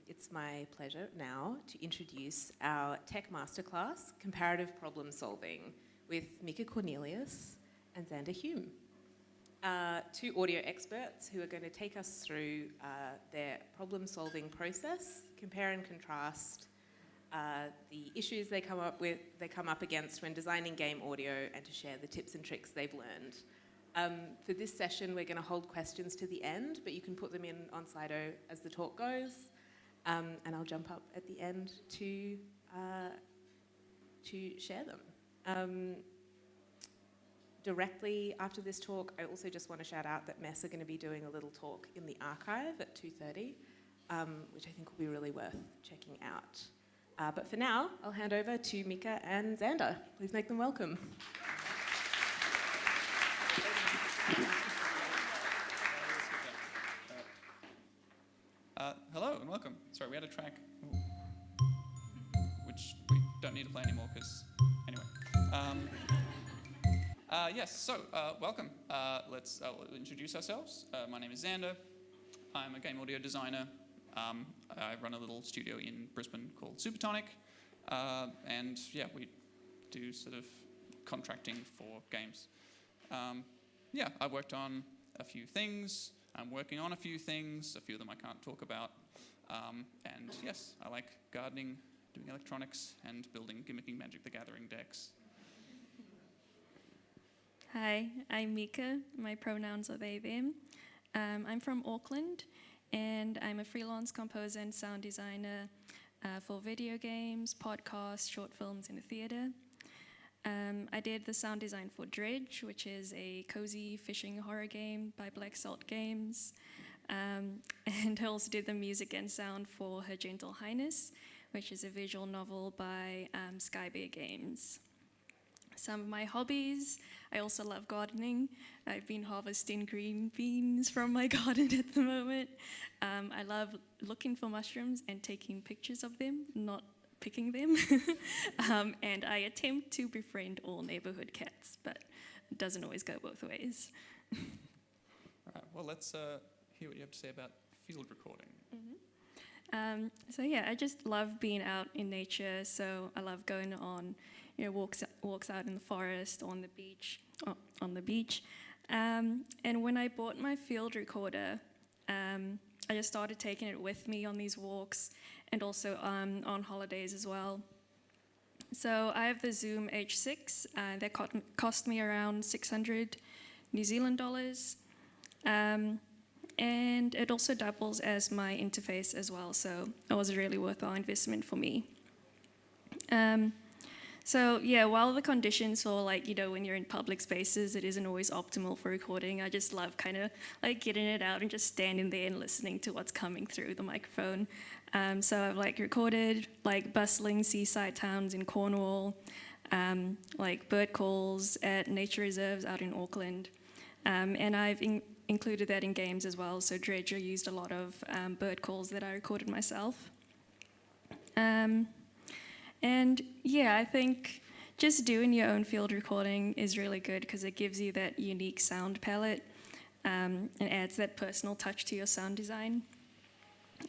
It's my pleasure now to introduce our Tech Masterclass, Comparative Problem Solving, with Mika, Cornelius and Zander, Hulme. Two audio experts who are going to take us through their problem-solving process, compare and contrast the issues they come up against when designing game audio, and to share the tips and tricks they've learned. For this session, we're going to hold questions to the end, but you can put them in on Slido as the talk goes, and I'll jump up at the end to share them. Directly after this talk, I also just want to shout out that Mess are going to be doing a little talk in the archive at 2:30, which I think will be really worth checking out. But for now, I'll hand over to Mika and Zander. Please make them welcome. Hello and welcome. Sorry, we had a track which we don't need to play anymore because, anyway. Yes, so welcome. Let's introduce ourselves. My name is Zander. I'm a game audio designer. I run a little studio in Brisbane called Supertonic. And yeah, we do sort of contracting for games. I've worked on a few things. I'm working on a few things. A few of them I can't talk about. And yes, I like gardening, doing electronics, and building Gimmicking Magic the Gathering decks. Hi, I'm Mika. My pronouns are they, them. I'm from Auckland, and I'm a freelance composer and sound designer for video games, podcasts, short films, and a theatre. I did the sound design for Dredge, which is a cozy fishing horror game by Black Salt Games. And I also did the music and sound for Her Gentle Highness, which is a visual novel by Sky Bear Games. Some of my hobbies, I also love gardening. I've been harvesting green beans from my garden at the moment. I love looking for mushrooms and taking pictures of them, not picking them. And I attempt to befriend all neighborhood cats, but it doesn't always go both ways. All right, well, let's hear what you have to say about field recording. Mm-hmm. I just love being out in nature. So I love going on, walks out in the forest, on the beach. And when I bought my field recorder, I just started taking it with me on these walks and also on holidays as well. So I have the Zoom H6 that cost me around 600 New Zealand dollars. And it also doubles as my interface as well, so it was a really worthwhile investment for me. While the conditions for when you're in public spaces, it isn't always optimal for recording, I just love kind of getting it out and just standing there and listening to what's coming through the microphone. So I've recorded bustling seaside towns in Cornwall, bird calls at nature reserves out in Auckland. And I've included that in games as well. So Dredge used a lot of bird calls that I recorded myself. I think just doing your own field recording is really good because it gives you that unique sound palette and adds that personal touch to your sound design.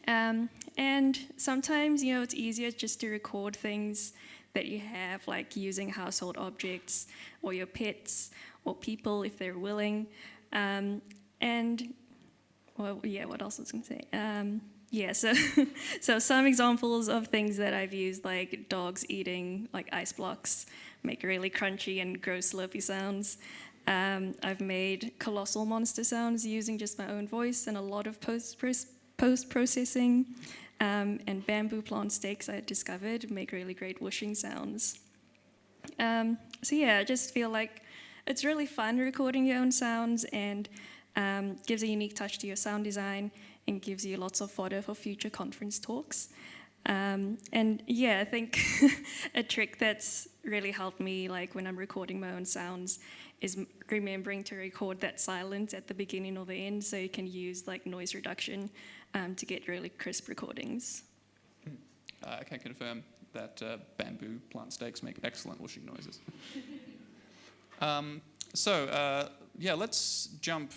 And sometimes, it's easier just to record things that you have, like using household objects or your pets or people if they're willing. What else was I going to say? So some examples of things that I've used, like dogs eating ice blocks, make really crunchy and gross slurpy sounds. I've made colossal monster sounds using just my own voice and a lot of post-processing. And bamboo plant stakes I discovered make really great whooshing sounds. I just feel like it's really fun recording your own sounds and gives a unique touch to your sound design and gives you lots of fodder for future conference talks. I think a trick that's really helped me when I'm recording my own sounds is remembering to record that silence at the beginning or the end so you can use noise reduction to get really crisp recordings. I can confirm that bamboo plant stakes make excellent whooshing noises. Let's jump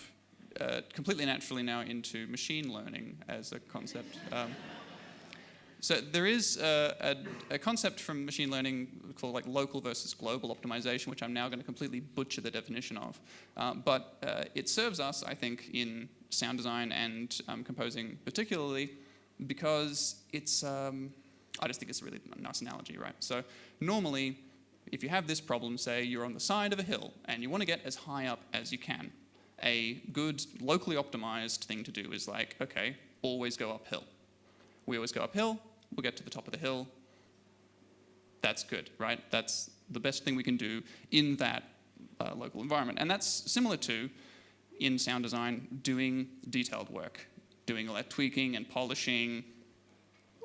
completely naturally now into machine learning as a concept. So there is a concept from machine learning called like local versus global optimization, which I'm now going to completely butcher the definition of. But it serves us, I think, in sound design and composing particularly, because it's, I just think it's a really nice analogy, right? So normally, if you have this problem, say you're on the side of a hill and you want to get as high up as you can, a good locally optimized thing to do is like, okay, always go uphill. We always go uphill, we'll get to the top of the hill. That's good, right? That's the best thing we can do in that local environment. And that's similar to, in sound design, doing detailed work, doing all that tweaking and polishing,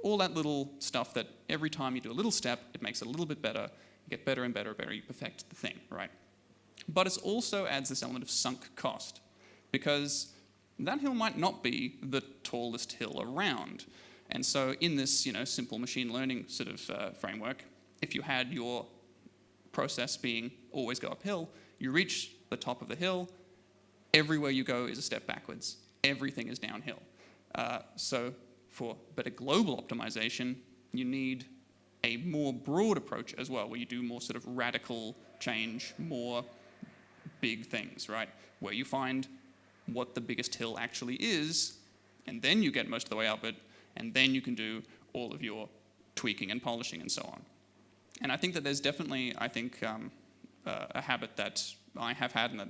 all that little stuff that every time you do a little step, it makes it a little bit better, you get better and better, you perfect the thing, right? But it also adds this element of sunk cost, because that hill might not be the tallest hill around. And so in this, simple machine learning sort of framework, if you had your process being always go uphill, you reach the top of the hill, everywhere you go is a step backwards. Everything is downhill. So for better global optimization, you need a more broad approach as well, where you do more sort of radical change, more big things, right? Where you find what the biggest hill actually is, and then you get most of the way up it, and then you can do all of your tweaking and polishing and so on. And I think that there's definitely, a habit that I have had and that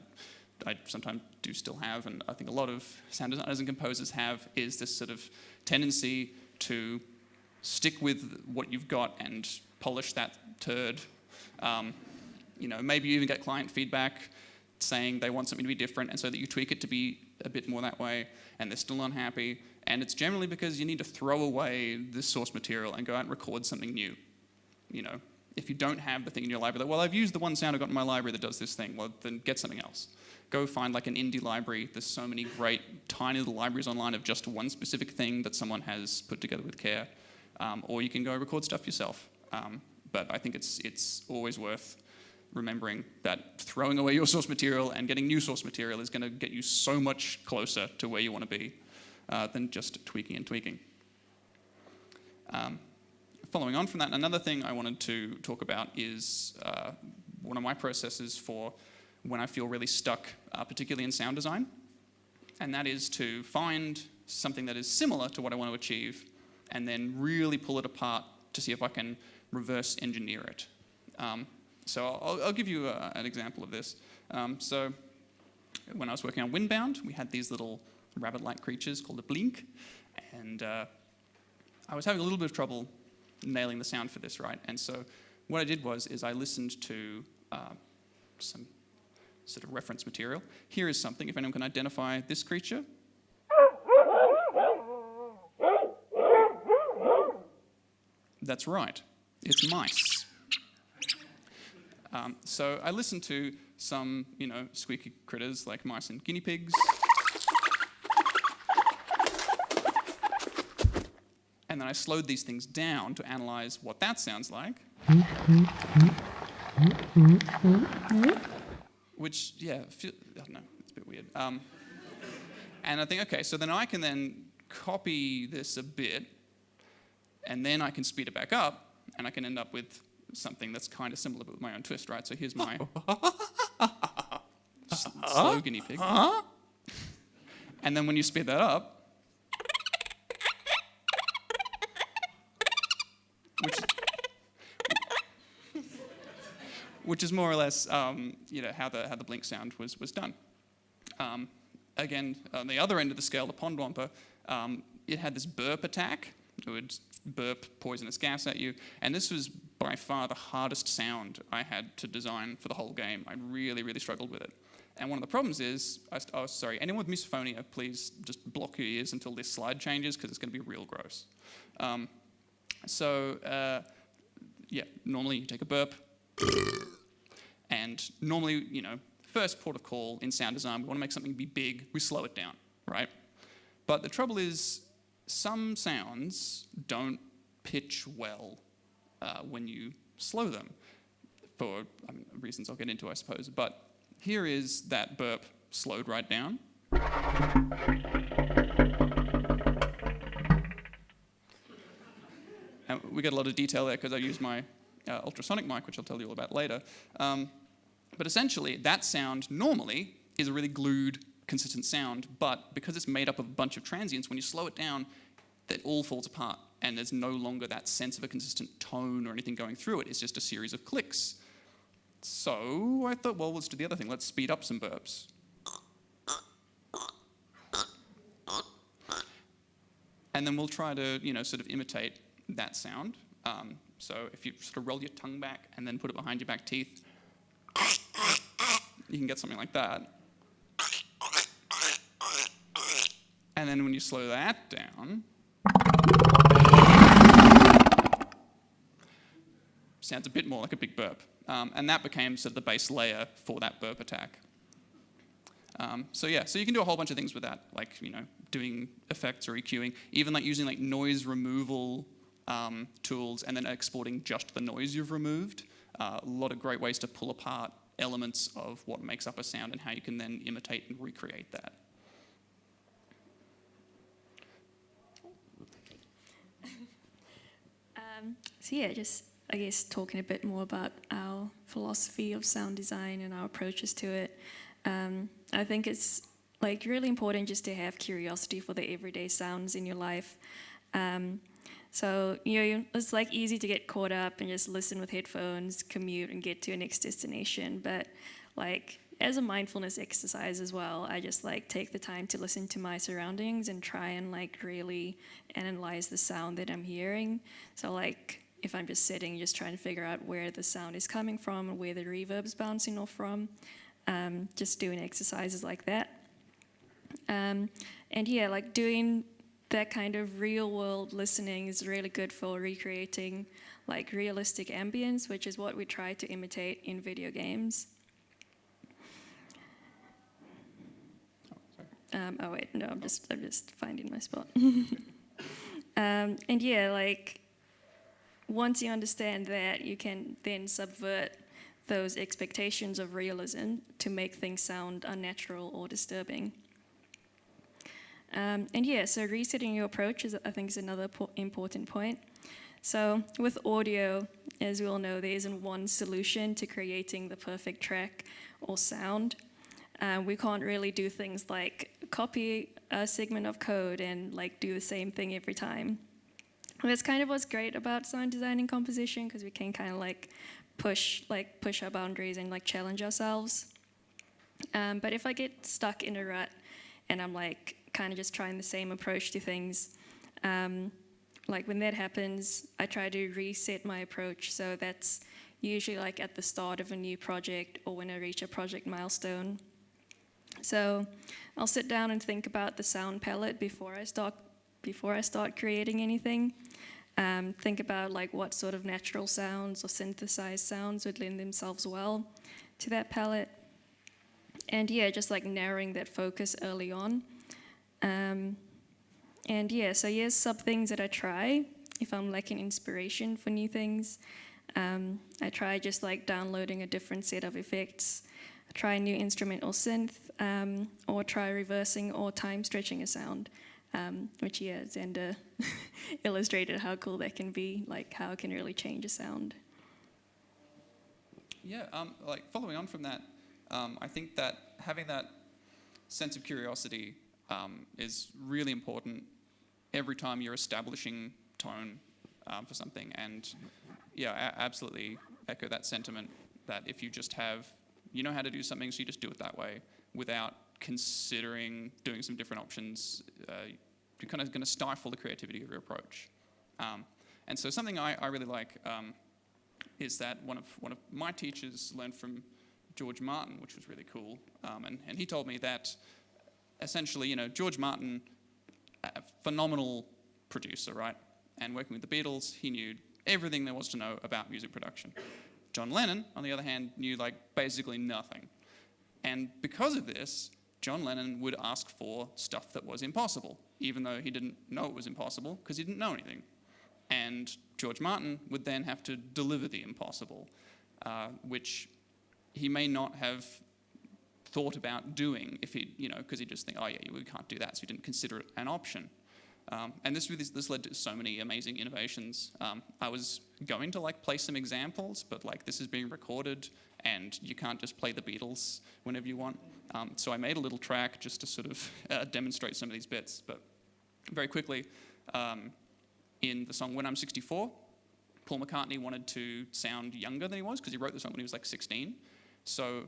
I sometimes do still have, and I think a lot of sound designers and composers have, is this sort of tendency to stick with what you've got and polish that turd. Maybe you even get client feedback saying they want something to be different, and so that you tweak it to be a bit more that way, and they're still unhappy. And it's generally because you need to throw away this source material and go out and record something new. If you don't have the thing in your library, well, I've used the one sound I've got in my library that does this thing, well, then get something else. Go find like an indie library. There's so many great tiny little libraries online of just one specific thing that someone has put together with care. Or you can go record stuff yourself. But I think it's always worth remembering that throwing away your source material and getting new source material is going to get you so much closer to where you want to be than just tweaking and tweaking. Following on from that, another thing I wanted to talk about is one of my processes for when I feel really stuck, particularly in sound design, and that is to find something that is similar to what I want to achieve and then really pull it apart to see if I can reverse engineer it. So I'll give you an example of this. So when I was working on Windbound, we had these little rabbit-like creatures called a blink, and I was having a little bit of trouble nailing the sound for this, right? And so what I did was I listened to some sort of reference material. Here is something, if anyone can identify this creature. That's right, it's mice. So I listened to some, squeaky critters like mice and guinea pigs. And then I slowed these things down to analyze what that sounds like. Which, I don't know, it's a bit weird. And I think, okay, so then I can then copy this a bit, and then I can speed it back up, and I can end up with something that's kind of similar but with my own twist, right? So here's my slow guinea pig. And then when you speed that up, which is more or less how the blink sound was done. Again, on the other end of the scale, the pond womper, it had this burp attack. It would burp poisonous gas at you, and this was by far the hardest sound I had to design for the whole game. I really, really struggled with it. And one of the problems is, anyone with misophonia, please just block your ears until this slide changes, because it's going to be real gross. Normally you take a burp, and normally, first port of call in sound design, we want to make something be big, we slow it down, right? But the trouble is, some sounds don't pitch well when you slow them, for reasons I'll get into, I suppose. But here is that burp slowed right down. And we get a lot of detail there because I use my ultrasonic mic, which I'll tell you all about later. But essentially, that sound normally is a really glued, consistent sound, but because it's made up of a bunch of transients, when you slow it down, it all falls apart, and there's no longer that sense of a consistent tone or anything going through it. It's just a series of clicks. So I thought, well, let's do the other thing. Let's speed up some burps. And then we'll try to, sort of imitate that sound. So if you sort of roll your tongue back and then put it behind your back teeth, you can get something like that. And then when you slow that down, sounds a bit more like a big burp. And that became sort of the base layer for that burp attack. So you can do a whole bunch of things with that, like, doing effects or EQing, even like using like noise removal tools and then exporting just the noise you've removed. A lot of great ways to pull apart elements of what makes up a sound and how you can then imitate and recreate that. Just, I guess, talking a bit more about our philosophy of sound design and our approaches to it. I think it's like really important just to have curiosity for the everyday sounds in your life. It's like easy to get caught up and just listen with headphones, commute, and get to your next destination. But like as a mindfulness exercise as well, I just like take the time to listen to my surroundings and try and like really analyze the sound that I'm hearing. So like if I'm just sitting, just trying to figure out where the sound is coming from and where the reverb's bouncing off from. Just doing exercises like that. Like doing that kind of real world listening is really good for recreating like realistic ambience, which is what we try to imitate in video games. I'm just finding my spot. Once you understand that, you can then subvert those expectations of realism to make things sound unnatural or disturbing. So resetting your approach I think is another important point. So with audio, as we all know, there isn't one solution to creating the perfect track or sound. We can't really do things like copy a segment of code and like do the same thing every time. And that's kind of what's great about sound design and composition, because we can kind of like push our boundaries and like challenge ourselves. But if I get stuck in a rut and I'm like kind of just trying the same approach to things, like when that happens, I try to reset my approach. So that's usually like at the start of a new project or when I reach a project milestone. So I'll sit down and think about the sound palette before I start creating anything. Think about like what sort of natural sounds or synthesized sounds would lend themselves well to that palette. And just like narrowing that focus early on. So here's some things that I try if I'm lacking inspiration for new things. I try just like downloading a different set of effects. I try a new instrument or synth, or try reversing or time stretching a sound. Which Zander illustrated how cool that can be, like how it can really change a sound. Like following on from that, I think that having that sense of curiosity is really important every time you're establishing tone for something. And I absolutely echo that sentiment that if you just know how to do something, so you just do it that way without considering doing some different options, you're kind of going to stifle the creativity of your approach. And so something I really like is that one of my teachers learned from George Martin, which was really cool. And he told me that essentially, George Martin, a phenomenal producer, right? And working with the Beatles, he knew everything there was to know about music production. John Lennon, on the other hand, knew like basically nothing. And because of this, John Lennon would ask for stuff that was impossible, even though he didn't know it was impossible because he didn't know anything. And George Martin would then have to deliver the impossible, which he may not have thought about doing if he, because he'd just think, we can't do that, so he didn't consider it an option. And this led to so many amazing innovations. I was going to like play some examples, but like this is being recorded and you can't just play the Beatles whenever you want. So I made a little track just to sort of demonstrate some of these bits. But very quickly, in the song When I'm 64, Paul McCartney wanted to sound younger than he was because he wrote the song when he was like 16. So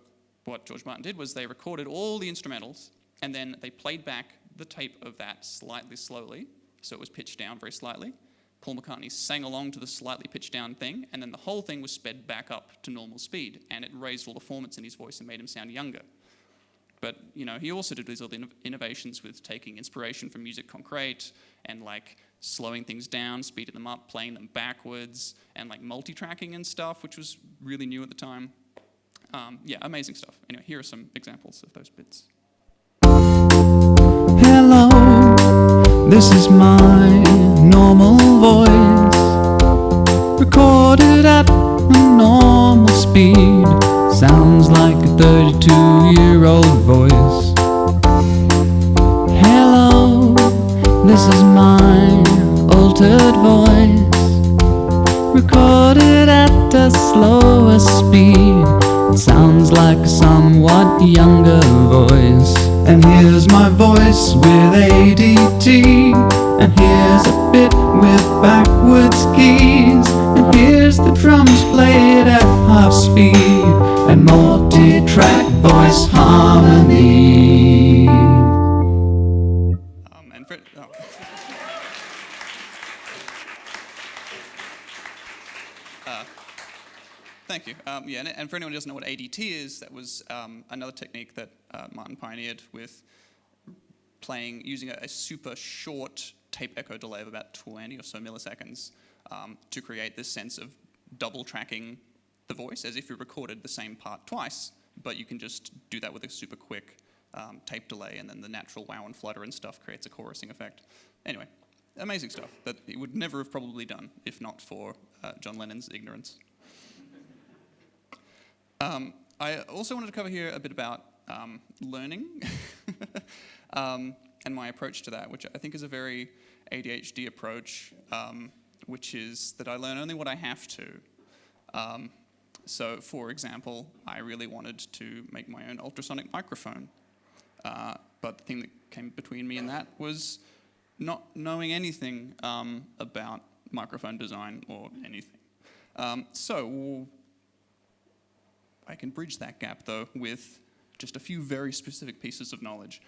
what George Martin did was they recorded all the instrumentals and then they played back the tape of that slightly slowly, so it was pitched down very slightly. Paul McCartney sang along to the slightly pitched down thing, and then the whole thing was sped back up to normal speed, and it raised all the performance in his voice and made him sound younger. But he also did these other innovations with taking inspiration from musique concrète and like slowing things down, speeding them up, playing them backwards, and like multi-tracking and stuff, which was really new at the time. Yeah, amazing stuff. Anyway, here are some examples of those bits. Hello, this is my normal voice, recorded at a normal speed. Sounds like a 32-year-old voice. Hello, this is my altered voice, recorded at a slower speed. It sounds like a somewhat younger voice. And here's my voice with ADT, and here's a bit with backwards keys, and here's the drums played at half speed, and multi-track voice harmony. Thank you. Yeah, and for anyone who doesn't know what ADT is, that was another technique that Martin pioneered with using a super short tape echo delay of about 20 or so milliseconds to create this sense of double tracking the voice as if you recorded the same part twice, but you can just do that with a super quick tape delay, and then the natural wow and flutter and stuff creates a chorusing effect. Anyway, amazing stuff that it would never have probably done if not for John Lennon's ignorance. I also wanted to cover here a bit about learning and my approach to that, which I think is a very ADHD approach, which is that I learn only what I have to. So, for example, I really wanted to make my own ultrasonic microphone, but the thing that came between me and that was not knowing anything about microphone design or anything. So I can bridge that gap, though, with just a few very specific pieces of knowledge.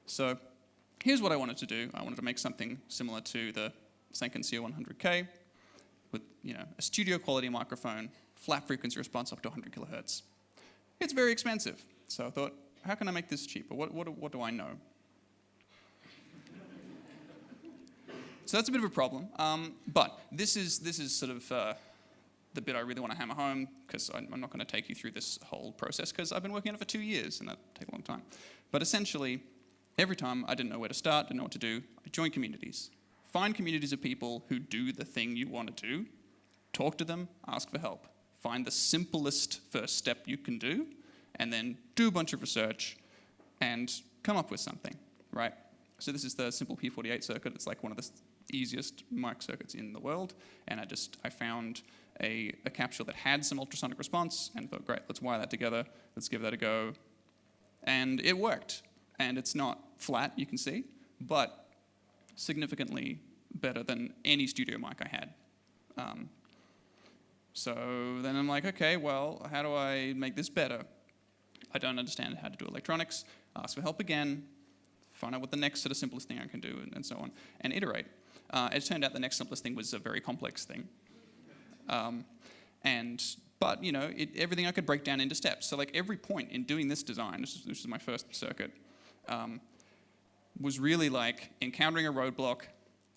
So here's what I wanted to do. I wanted to make something similar to the Sanken CO100K with a studio quality microphone, flat frequency response up to 100 kilohertz. It's very expensive, so I thought, how can I make this cheaper? What do I know? So that's a bit of a problem, but this is sort of the bit I really want to hammer home, because I'm not going to take you through this whole process because I've been working on it for 2 years and that takes a long time. But essentially, every time I didn't know where to start, didn't know what to do, I joined communities. Find communities of people who do the thing you want to do, talk to them, ask for help. Find the simplest first step you can do, and then do a bunch of research and come up with something, right? So this is the simple P48 circuit. It's like one of the easiest mic circuits in the world, and I found a capsule that had some ultrasonic response and thought, great, let's wire that together, let's give that a go. And it worked. And it's not flat, you can see, but significantly better than any studio mic I had. So then I'm like, okay, well, how do I make this better? I don't understand how to do electronics, ask for help again, find out what the next sort of simplest thing I can do, and so on, and iterate. It turned out the next simplest thing was a very complex thing. But everything I could break down into steps. So like every point in doing this design, this is my first circuit, was really like encountering a roadblock,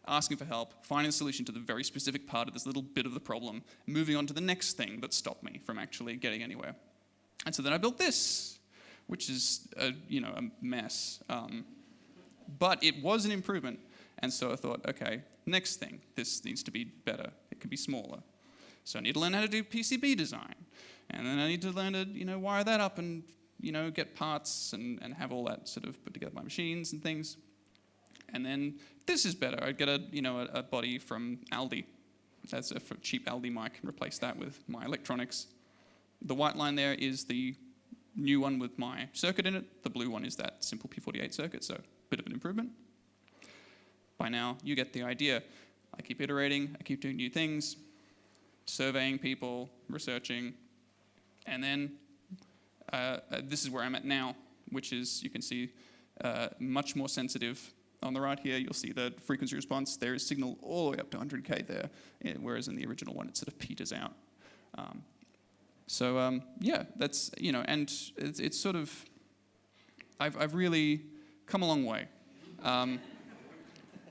asking for help, finding a solution to the very specific part of this little bit of the problem, moving on to the next thing that stopped me from actually getting anywhere. And so then I built this, which is a mess. But it was an improvement. And so I thought, okay, next thing, this needs to be better. It could be smaller. So I need to learn how to do PCB design. And then I need to learn to, wire that up and, get parts and have all that sort of put together by machines and things. And then this is better. I'd get a body from Aldi. That's a cheap Aldi mic, and replace that with my electronics. The white line there is the new one with my circuit in it. The blue one is that simple P48 circuit, so a bit of an improvement. By now, you get the idea. I keep iterating, I keep doing new things, surveying people, researching, and then this is where I'm at now, which is, you can see, much more sensitive. On the right here, you'll see the frequency response. There is signal all the way up to 100K there, whereas in the original one, it sort of peters out. Yeah, that's, and it's sort of, I've really come a long way.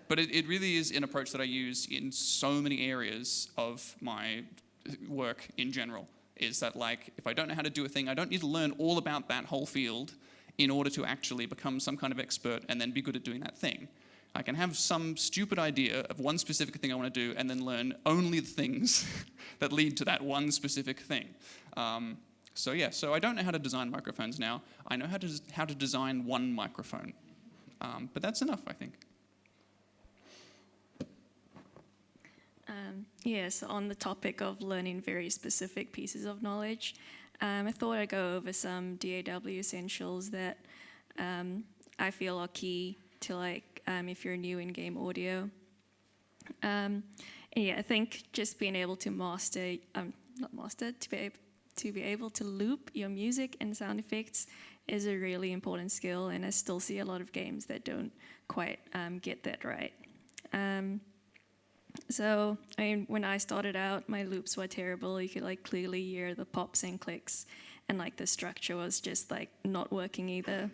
But it really is an approach that I use in so many areas of my work in general, is that, like, if I don't know how to do a thing, I don't need to learn all about that whole field in order to actually become some kind of expert and then be good at doing that thing. I can have some stupid idea of one specific thing I want to do and then learn only the things that lead to that one specific thing. So I don't know how to design microphones now. I know how to design one microphone. But that's enough, I think. So on the topic of learning very specific pieces of knowledge, I thought I'd go over some DAW essentials that I feel are key to, like, if you're new in game audio. I think just being able to to be able to loop your music and sound effects is a really important skill, and I still see a lot of games that don't quite get that right. So, when I started out, my loops were terrible. You could, like, clearly hear the pops and clicks, and, like, the structure was just, like, not working either.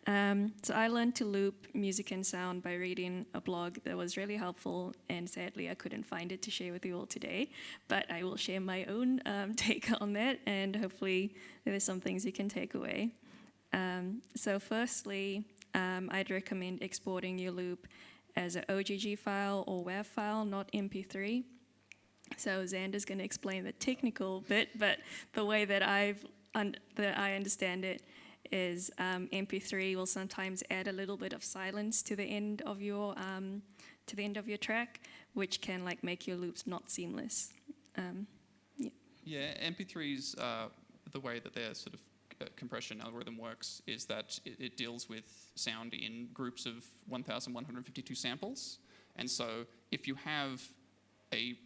So I learned to loop music and sound by reading a blog that was really helpful, and sadly I couldn't find it to share with you all today, but I will share my own take on that, and hopefully there's some things you can take away. So firstly, I'd recommend exporting your loop as an OGG file or WAV file, not MP3. So Zander's going to explain the technical bit, but the way that I understand it is MP3 will sometimes add a little bit of silence to the end of your track, which can, like, make your loops not seamless. MP3s, the way that their sort of compression algorithm works is that it deals with sound in groups of 1,152 samples, and so if you have a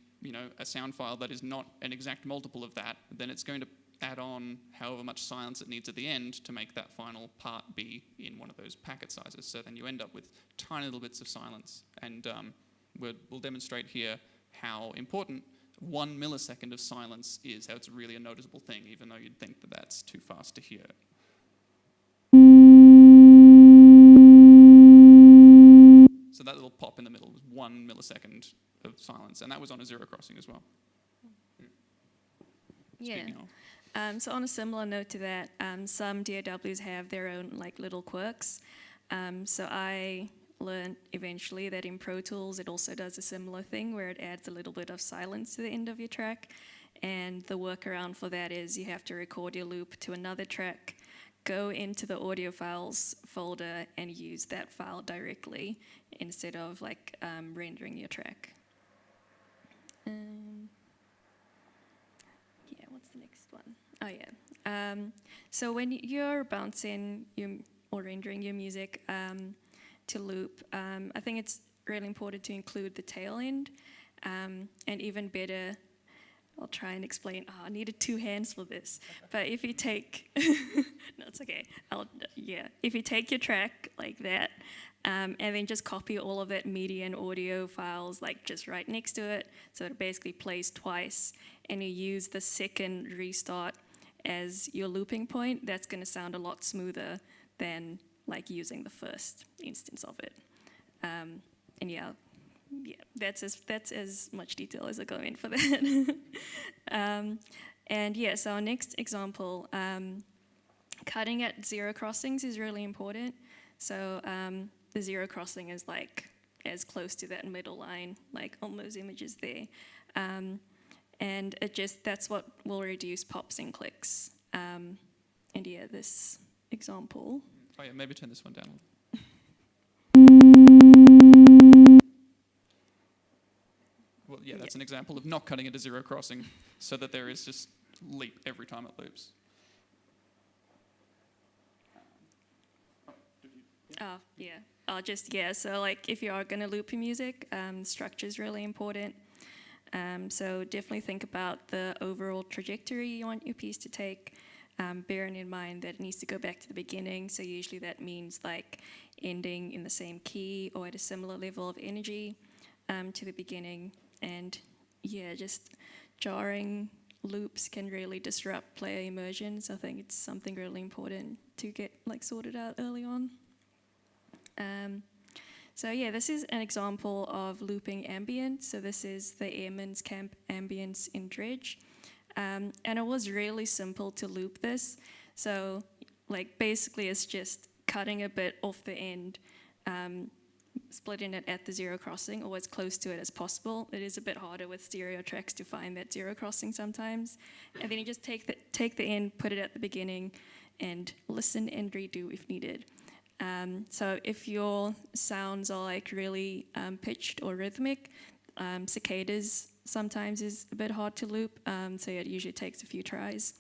sound file that is not an exact multiple of that, then it's going to add on however much silence it needs at the end to make that final part be in one of those packet sizes. So then you end up with tiny little bits of silence, and we'll demonstrate here how important 1 millisecond of silence is, how it's really a noticeable thing, even though you'd think that that's too fast to hear. So that little pop in the middle was 1 millisecond of silence, and that was on a zero crossing as well. Speaking of. So on a similar note to that, some DAWs have their own, like, little quirks. So I learned eventually that in Pro Tools it also does a similar thing where it adds a little bit of silence to the end of your track, and the workaround for that is you have to record your loop to another track, go into the audio files folder and use that file directly instead of, like, rendering your track. What's the next one? So when you're bouncing or rendering your music to loop, I think it's really important to include the tail end, and even better, I'll try and explain. I needed 2 hands for this, but if you take, no, it's okay. If you take your track like that, and then just copy all of that media and audio files, like, just right next to it, so it basically plays twice, and you use the second restart as your looping point, that's going to sound a lot smoother than, like, using the first instance of it. That's as much detail as I go in for that. So our next example, cutting at zero crossings is really important. So the zero crossing is, like, as close to that middle line, like on those images there. And that's what will reduce pops and clicks. This example. Maybe turn this one down a little. yeah, that's an example of not cutting it to zero crossing so that there is just leap every time it loops. Oh, yeah. So like if you are going to loop your music, structure is really important. So definitely think about the overall trajectory you want your piece to take, bearing in mind that it needs to go back to the beginning. So usually that means like ending in the same key or at a similar level of energy to the beginning. And yeah, just jarring loops can really disrupt player immersion. So I think it's something really important to get like sorted out early on. So yeah, this is an example of looping ambience. So this is the Airman's Camp ambience in Dredge. And it was really simple to loop this. So like basically it's just cutting a bit off the end, splitting it at the zero crossing or as close to it as possible. It is a bit harder with stereo tracks to find that zero crossing sometimes. And then you just take the end, put it at the beginning, and listen and redo if needed. So if your sounds are like really pitched or rhythmic, cicadas sometimes is a bit hard to loop, so yeah, it usually takes a few tries.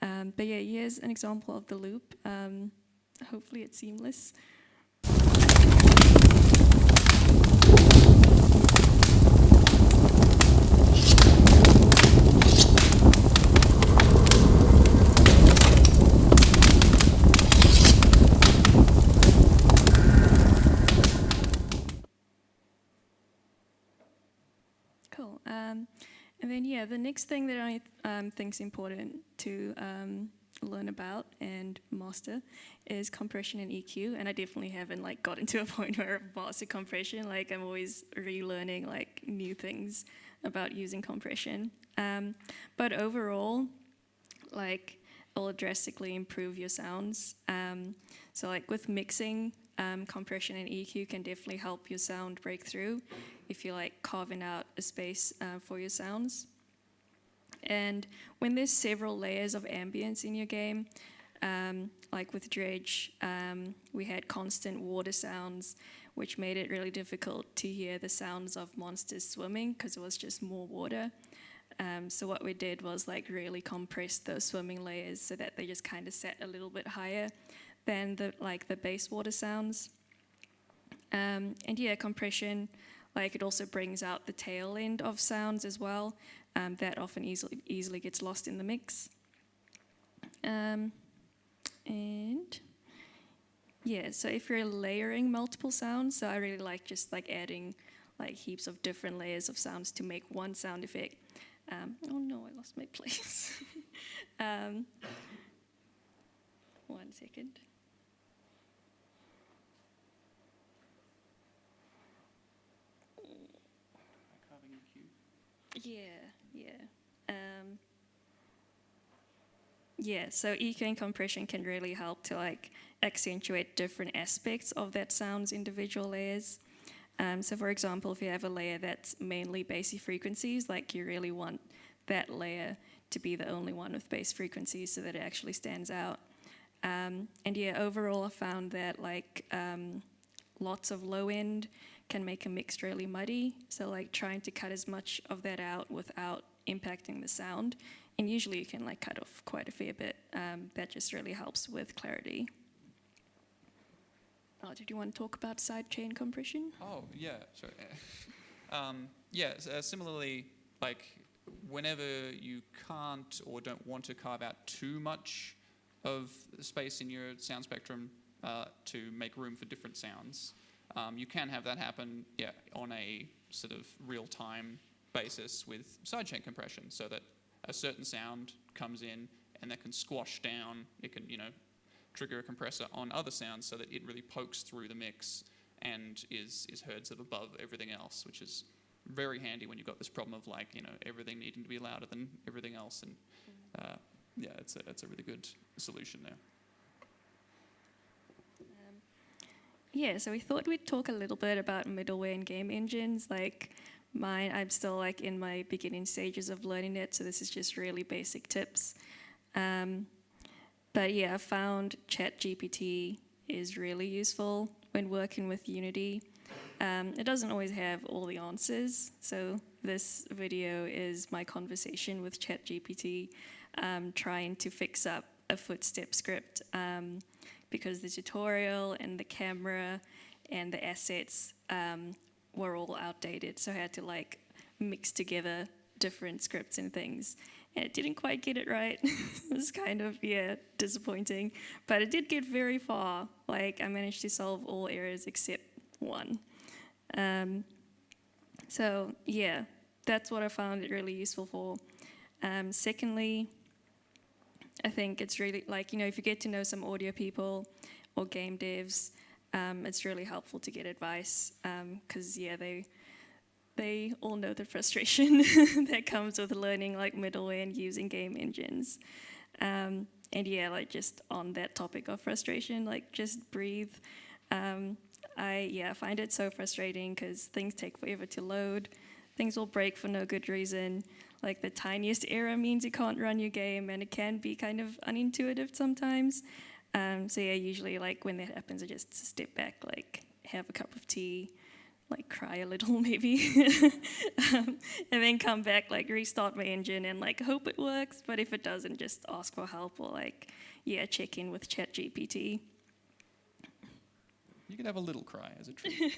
But yeah, here's an example of the loop. Hopefully it's seamless. Cool. And then, yeah, the next thing that I think is important to learn about and master is compression and EQ. And I definitely haven't like gotten to a point where I've mastered compression. Like I'm always relearning like new things about using compression. But overall, like it will drastically improve your sounds. So like with mixing, compression and EQ can definitely help your sound break through if you're like carving out a space for your sounds. And when there's several layers of ambience in your game, like with Dredge, we had constant water sounds, which made it really difficult to hear the sounds of monsters swimming because it was just more water. So what we did was like really compress those swimming layers so that they just kind of sat a little bit higher than the base water sounds. And yeah, compression, like it also brings out the tail end of sounds as well. That often easily gets lost in the mix. And yeah, so if you're layering multiple sounds, so I really like just like adding like heaps of different layers of sounds to make one sound effect. Oh no, I lost my place. 1 second. Yeah, so EQ and compression can really help to like accentuate different aspects of that sound's individual layers. So for example, if you have a layer that's mainly bassy frequencies, like you really want that layer to be the only one with bass frequencies so that it actually stands out. And yeah, overall I found that like lots of low end can make a mix really muddy. So like trying to cut as much of that out without impacting the sound. And usually you can like cut off quite a fair bit. That just really helps with clarity. Oh, did you want to talk about sidechain compression? Oh, yeah, sure. Similarly, like whenever you can't or don't want to carve out too much of the space in your sound spectrum to make room for different sounds, you can have that happen, on a sort of real-time basis with sidechain compression, so that a certain sound comes in and that can squash down, it can, trigger a compressor on other sounds so that it really pokes through the mix and is heard sort of above everything else, which is very handy when you've got this problem of like, everything needing to be louder than everything else. And it's a really good solution there. So we thought we'd talk a little bit about middleware and game engines. Like mine, I'm still like in my beginning stages of learning it, so this is just really basic tips. But yeah, I found ChatGPT is really useful when working with Unity. It doesn't always have all the answers, so this video is my conversation with ChatGPT, trying to fix up a footstep script because the tutorial and the camera and the assets were all outdated. So I had to like mix together different scripts and things. And it didn't quite get it right. It was kind of, disappointing. But it did get very far. Like, I managed to solve all errors except one. So, yeah, that's what I found it really useful for. Secondly, I think it's really, like, if you get to know some audio people or game devs, it's really helpful to get advice. Because, they all know the frustration that comes with learning like middleware and using game engines. And like just on that topic of frustration, like just breathe. I find it so frustrating because things take forever to load. Things will break for no good reason. Like the tiniest error means you can't run your game, and it can be kind of unintuitive sometimes. Usually like when that happens, I just step back, like have a cup of tea, like cry a little maybe, and then come back, like restart my engine and like hope it works. But if it doesn't, just ask for help or like, check in with ChatGPT. You could have a little cry as a treat.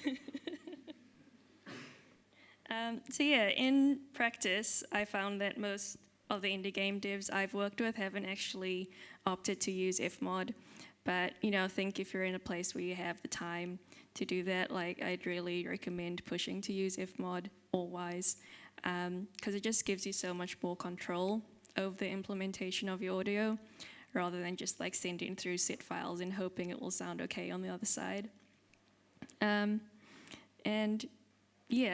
In practice, I found that most of the indie game devs I've worked with haven't actually opted to use Fmod. But, I think if you're in a place where you have the time to do that, like I'd really recommend pushing to use Fmod or Wise, because it just gives you so much more control over the implementation of your audio, rather than just like sending through set files and hoping it will sound okay on the other side.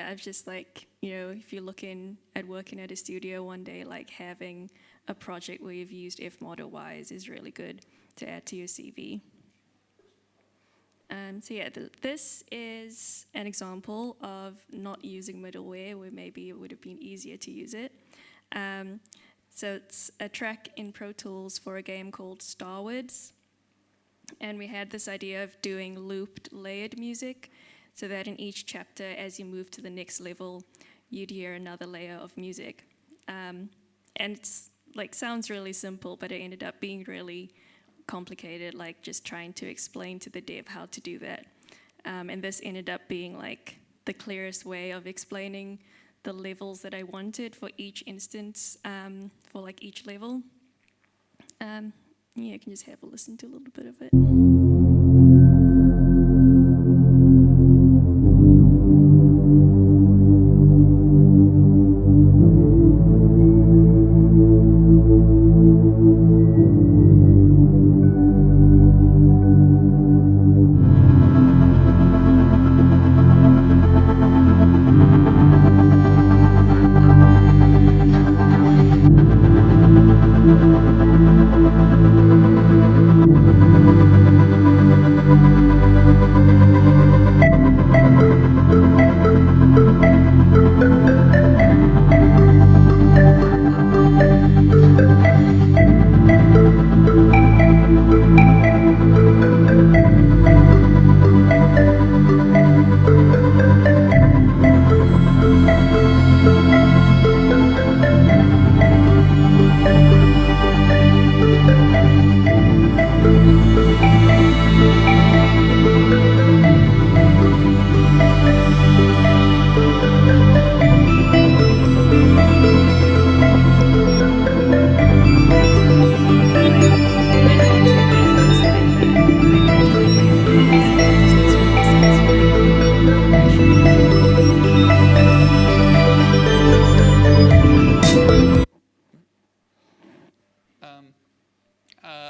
I've just like, if you're looking at working at a studio one day, like having a project where you've used Fmod or Wise is really good to add to your CV. This is an example of not using middleware where maybe it would have been easier to use it. So it's a track in Pro Tools for a game called Starwards. And we had this idea of doing looped layered music, so that in each chapter, as you move to the next level, you'd hear another layer of music. And it's like sounds really simple, but it ended up being really complicated, like just trying to explain to the dev how to do that. And this ended up being like the clearest way of explaining the levels that I wanted for each instance, for like each level. You can just have a listen to a little bit of it.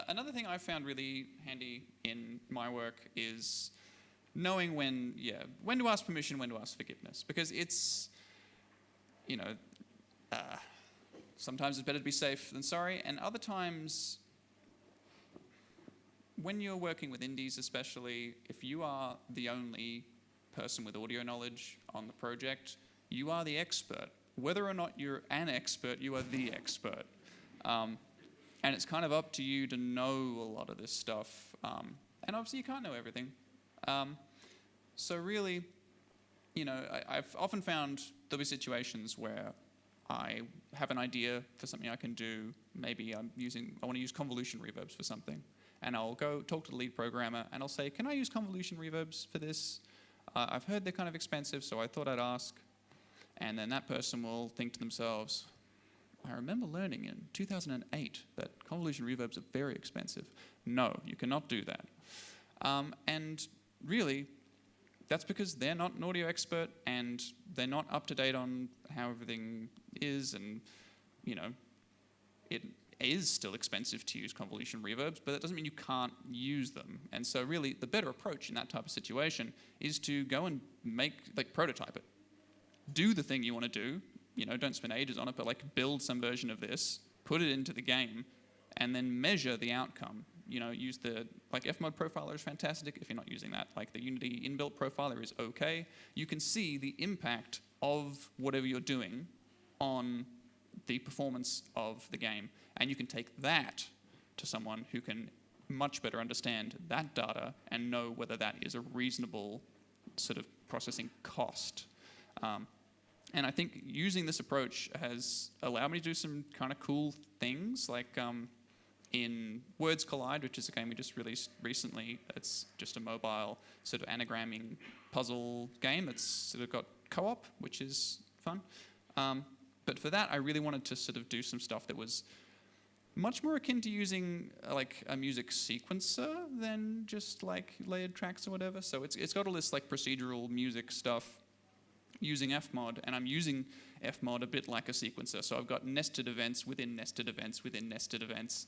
Another thing I found really handy in my work is knowing when to ask permission, when to ask forgiveness. Because it's, sometimes it's better to be safe than sorry, and other times, when you're working with indies especially, if you are the only person with audio knowledge on the project, you are the expert. Whether or not you're an expert, you are the expert. And it's kind of up to you to know a lot of this stuff. And obviously you can't know everything. So really, I've often found there'll be situations where I have an idea for something I can do. Maybe I want to use convolution reverbs for something. And I'll go talk to the lead programmer and I'll say, can I use convolution reverbs for this? I've heard they're kind of expensive, so I thought I'd ask. And then that person will think to themselves, I remember learning in 2008 that convolution reverbs are very expensive. No, you cannot do that. And really, that's because they're not an audio expert and they're not up to date on how everything is, and it is still expensive to use convolution reverbs, but that doesn't mean you can't use them. And so really the better approach in that type of situation is to go and prototype it. Do the thing you want to do, don't spend ages on it, but build some version of this, put it into the game, and then measure the outcome. Use the, Fmod profiler is fantastic if you're not using that. The Unity inbuilt profiler is okay. You can see the impact of whatever you're doing on the performance of the game. And you can take that to someone who can much better understand that data and know whether that is a reasonable sort of processing cost. And I think using this approach has allowed me to do some kind of cool things, in Words Collide, which is a game we just released recently. It's just a mobile sort of anagramming puzzle game that's sort of got co-op, which is fun. But for that, I really wanted to sort of do some stuff that was much more akin to using a music sequencer than just layered tracks or whatever. So it's got all this procedural music stuff using Fmod, and I'm using Fmod a bit like a sequencer. So I've got nested events within nested events within nested events,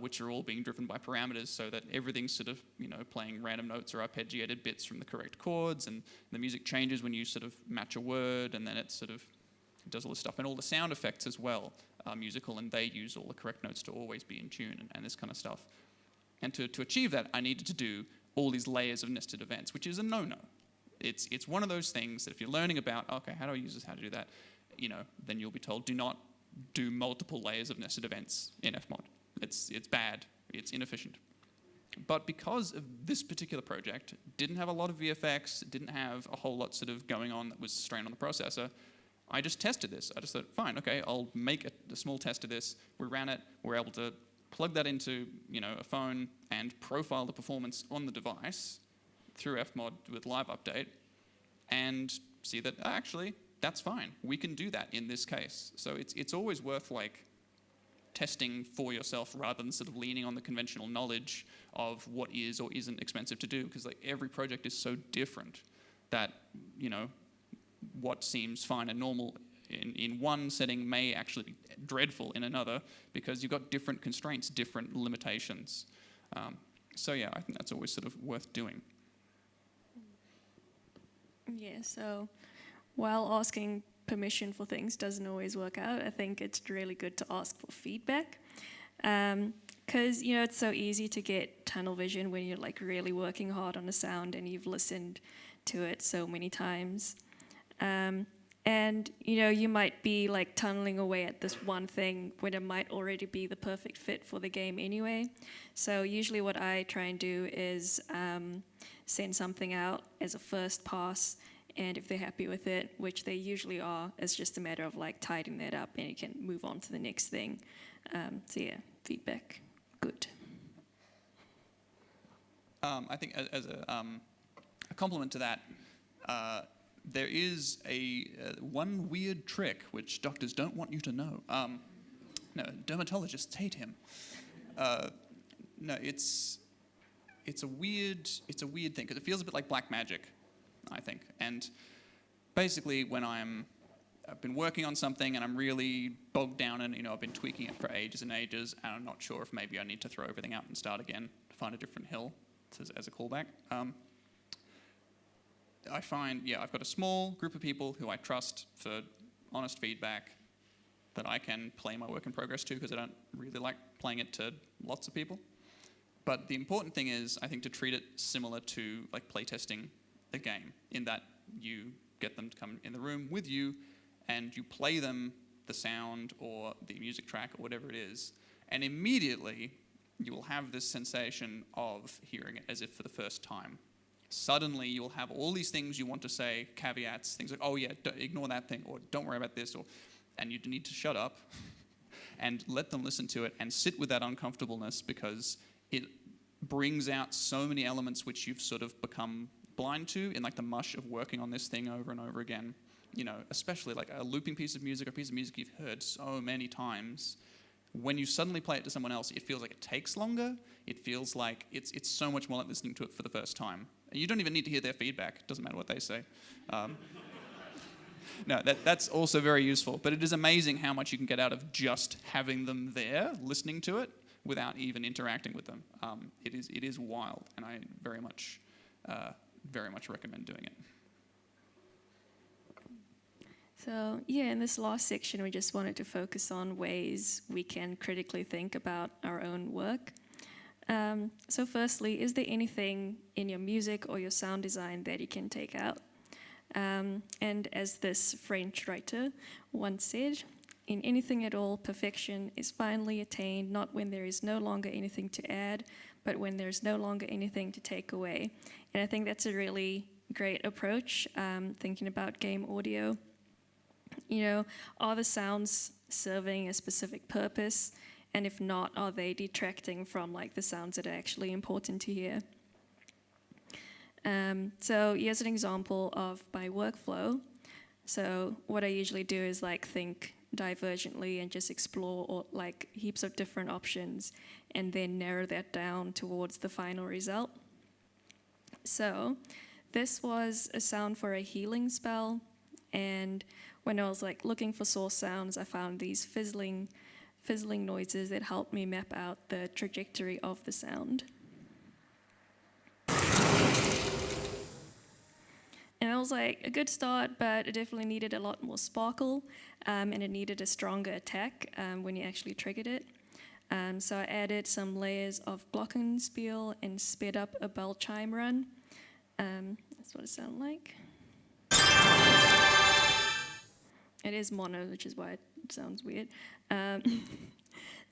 which are all being driven by parameters, so that everything's sort of playing random notes or arpeggiated bits from the correct chords, and the music changes when you sort of match a word, and then it sort of does all this stuff, and all the sound effects as well are musical, and they use all the correct notes to always be in tune, and this kind of stuff. And to achieve that, I needed to do all these layers of nested events, which is a no-no. It's one of those things that if you're learning about, okay, how do I use this, how to do that, then you'll be told, do not do multiple layers of nested events in Fmod. It's bad, it's inefficient. But because of this particular project, didn't have a lot of VFX, didn't have a whole lot sort of going on that was strained on the processor, I just tested this. I just thought, fine, okay, I'll make a small test of this. We ran it, we're able to plug that into a phone and profile the performance on the device through Fmod with live update and see that actually that's fine. We can do that in this case. So it's always worth testing for yourself rather than sort of leaning on the conventional knowledge of what is or isn't expensive to do, because every project is so different that what seems fine and normal in one setting may actually be dreadful in another, because you've got different constraints, different limitations. So yeah, I think that's always sort of worth doing. Yeah, so while asking permission for things doesn't always work out, I think it's really good to ask for feedback. Because, it's so easy to get tunnel vision when you're really working hard on a sound and you've listened to it so many times. And, you might be tunneling away at this one thing when it might already be the perfect fit for the game anyway. So usually what I try and do is send something out as a first pass, and if they're happy with it, which they usually are, it's just a matter of tidying that up and you can move on to the next thing. So yeah, feedback, good. I think as a complement to that, there is one weird trick which doctors don't want you to know. No, dermatologists hate him. No, it's a weird thing because it feels a bit like black magic, I think. And basically, when I've been working on something and I'm really bogged down and I've been tweaking it for ages and ages, and I'm not sure if maybe I need to throw everything out and start again to find a different hill as a callback. I find, I've got a small group of people who I trust for honest feedback that I can play my work in progress to, because I don't really like playing it to lots of people. But the important thing is, I think, to treat it similar to playtesting a game, in that you get them to come in the room with you and you play them the sound or the music track or whatever it is, and immediately you will have this sensation of hearing it as if for the first time. suddenly you'll have all these things you want to say, caveats, things like, oh yeah, ignore that thing, or don't worry about this, and you need to shut up and let them listen to it and sit with that uncomfortableness, because it brings out so many elements which you've sort of become blind to in like the mush of working on this thing over and over again. You know, especially like a looping piece of music, or a piece of music you've heard so many times. When you suddenly play it to someone else, it feels like it takes longer. It feels like it's so much more like listening to it for the first time. And you don't even need to hear their feedback. It doesn't matter what they say. No, that's also very useful. But it is amazing how much you can get out of just having them there, listening to it, without even interacting with them. It is wild, and I very much recommend doing it. So yeah, in this last section, we just wanted to focus on ways we can critically think about our own work. So firstly, is there anything in your music or your sound design that you can take out? And as this French writer once said, in anything at all, perfection is finally attained not when there is no longer anything to add, but when there is no longer anything to take away. And I think that's a really great approach, thinking about game audio. You know, are the sounds serving a specific purpose? And if not, are they detracting from like the sounds that are actually important to hear? So here's an example of my workflow. So what I usually do is like think divergently and just explore like heaps of different options and then narrow that down towards the final result. So this was a sound for a healing spell, and when I was like looking for source sounds, I found these fizzling noises that helped me map out the trajectory of the sound. And it was like a good start, but it definitely needed a lot more sparkle, and it needed a stronger attack when you actually triggered it. So I added some layers of glockenspiel and sped up a bell chime run. That's what it sounded like. It is mono, which is why it sounds weird.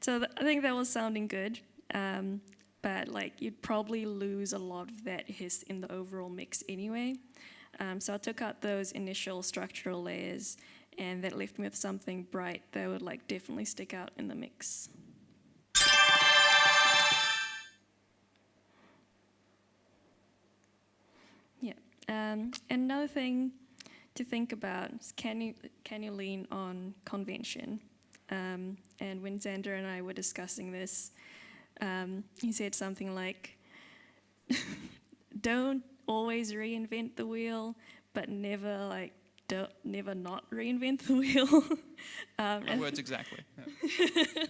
So I think that was sounding good, but like you'd probably lose a lot of that hiss in the overall mix anyway. So I took out those initial structural layers, and that left me with something bright that would like definitely stick out in the mix. Yeah. Another thing to think about is can you lean on convention? And when Zander and I were discussing this, he said something like, "Don't always reinvent the wheel, but never not reinvent the wheel." My words exactly. Yeah.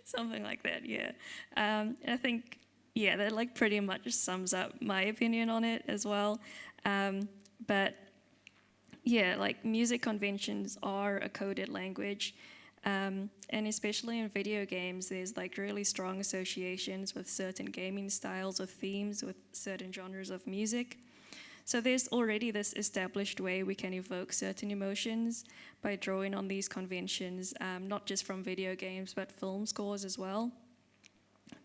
Something like that, yeah. And I think, yeah, that like pretty much sums up my opinion on it as well. But yeah, like music conventions are a coded language. And especially in video games, there's like really strong associations with certain gaming styles or themes with certain genres of music. So there's already this established way we can evoke certain emotions by drawing on these conventions, not just from video games, but film scores as well.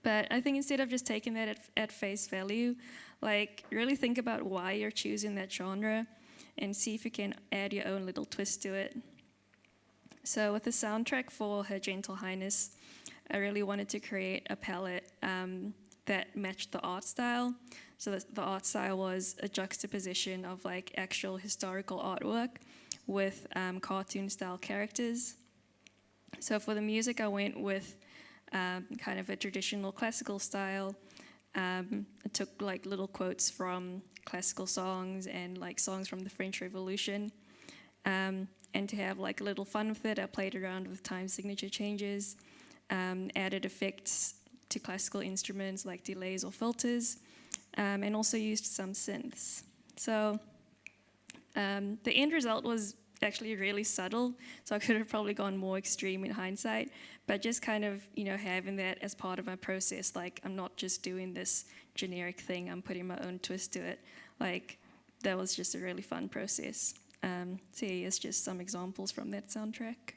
But I think instead of just taking that at face value, like really think about why you're choosing that genre and see if you can add your own little twist to it. So with the soundtrack for Her Gentle Highness, I really wanted to create a palette that matched the art style. So the art style was a juxtaposition of like actual historical artwork with cartoon style characters. So for the music, I went with kind of a traditional classical style. I took like little quotes from classical songs and like songs from the French Revolution. And to have like a little fun with it, I played around with time signature changes, added effects to classical instruments like delays or filters, and also used some synths. So the end result was actually really subtle, so I could have probably gone more extreme in hindsight, but just kind of, you know, having that as part of my process, like I'm not just doing this generic thing, I'm putting my own twist to it. Like that was just a really fun process. So yeah, it's just some examples from that soundtrack.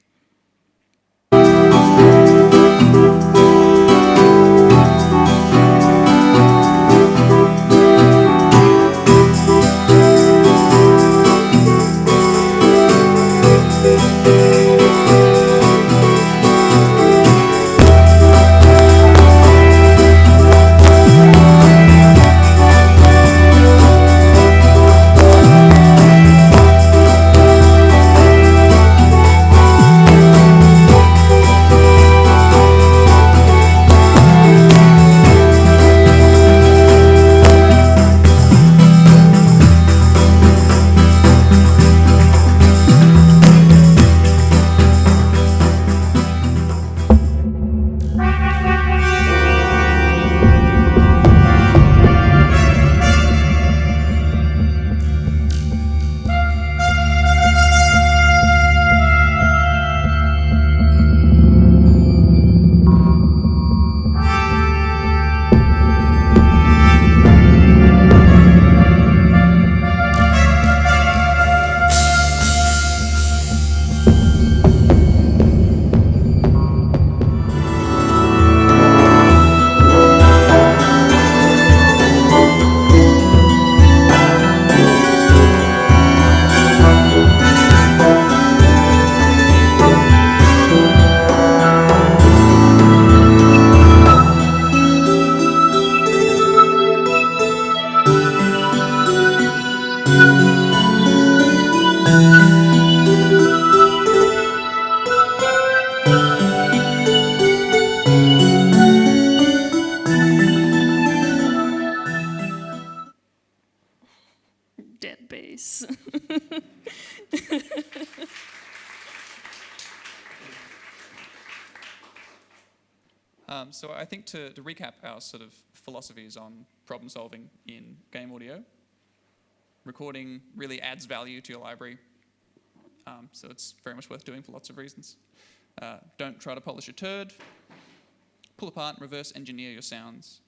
that bass. So I think to recap our sort of philosophies on problem solving in game audio, recording really adds value to your library. So it's very much worth doing for lots of reasons. Don't try to polish a turd. Pull apart and reverse engineer your sounds.